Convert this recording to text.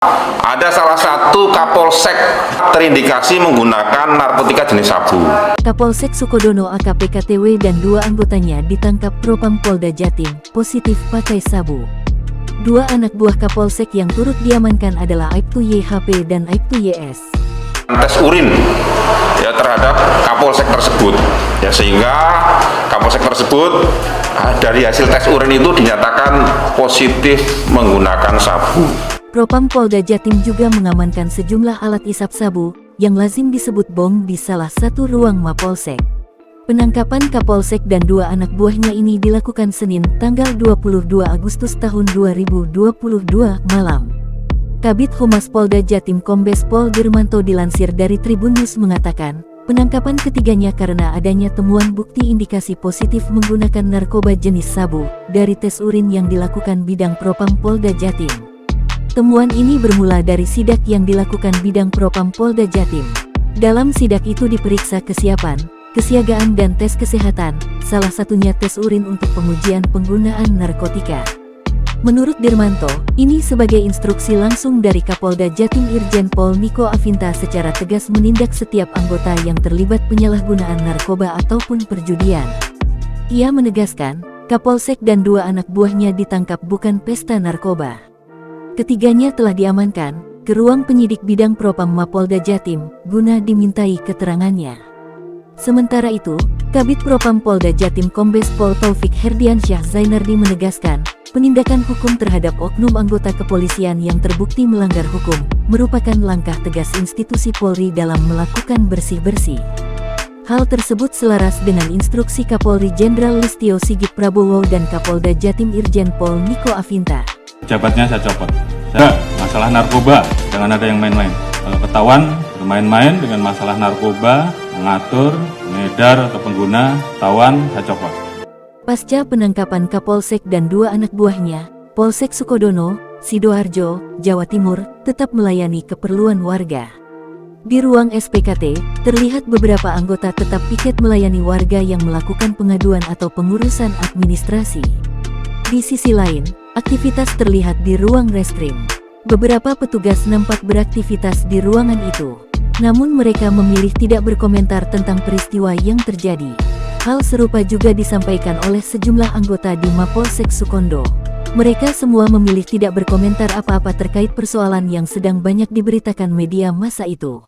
Ada salah satu Kapolsek terindikasi menggunakan narkotika jenis sabu. Kapolsek Sukodono AKP KTW dan 2 anggotanya ditangkap Propam Polda Jatim, positif pakai sabu. 2 anak buah Kapolsek yang turut diamankan adalah Aibtu YHP dan Aibtu YS. Tes urin ya terhadap Kapolsek tersebut, ya sehingga Kapolsek tersebut dari hasil tes urin itu dinyatakan positif menggunakan sabu. Propam Polda Jatim juga mengamankan sejumlah alat isap sabu yang lazim disebut bong di salah satu ruang Mapolsek. Penangkapan Kapolsek dan 2 anak buahnya ini dilakukan Senin tanggal 22 Agustus tahun 2022 malam. Kabid Humas Polda Jatim Kombes Pol Dirmanto dilansir dari Tribun News mengatakan, penangkapan ketiganya karena adanya temuan bukti indikasi positif menggunakan narkoba jenis sabu dari tes urin yang dilakukan Bidang Propam Polda Jatim. Temuan ini bermula dari sidak yang dilakukan Bidang Propam Polda Jatim. Dalam sidak itu diperiksa kesiapan, kesiagaan dan tes kesehatan, salah satunya tes urin untuk pengujian penggunaan narkotika. Menurut Dirmanto, ini sebagai instruksi langsung dari Kapolda Jatim Irjen Pol Niko Afinta secara tegas menindak setiap anggota yang terlibat penyalahgunaan narkoba ataupun perjudian. Ia menegaskan, Kapolsek dan 2 anak buahnya ditangkap bukan pesta narkoba. Ketiganya telah diamankan ke ruang penyidik Bidang Propam Mapolda Jatim guna dimintai keterangannya. Sementara itu, Kabid Propam Polda Jatim Kombes Pol Taufik Herdiansyah Zainardi menegaskan, penindakan hukum terhadap oknum anggota kepolisian yang terbukti melanggar hukum merupakan langkah tegas institusi Polri dalam melakukan bersih-bersih. Hal tersebut selaras dengan instruksi Kapolri Jenderal Listio Sigit Prabowo dan Kapolda Jatim Irjen Pol Niko Afinta. Jabatnya saya copot. Masalah narkoba, jangan ada yang main-main. Kalau ketahuan bermain-main dengan masalah narkoba, mengatur, mengedar atau pengguna, ketahuan saya copot. Pasca penangkapan Kapolsek dan 2 anak buahnya, Polsek Sukodono, Sidoarjo, Jawa Timur, tetap melayani keperluan warga. Di ruang SPKT, terlihat beberapa anggota tetap piket melayani warga yang melakukan pengaduan atau pengurusan administrasi. Di sisi lain, aktivitas terlihat di ruang reskrim. Beberapa petugas nampak beraktivitas di ruangan itu. Namun mereka memilih tidak berkomentar tentang peristiwa yang terjadi. Hal serupa juga disampaikan oleh sejumlah anggota di Mapolsek Sukondo. Mereka semua memilih tidak berkomentar apa-apa terkait persoalan yang sedang banyak diberitakan media massa itu.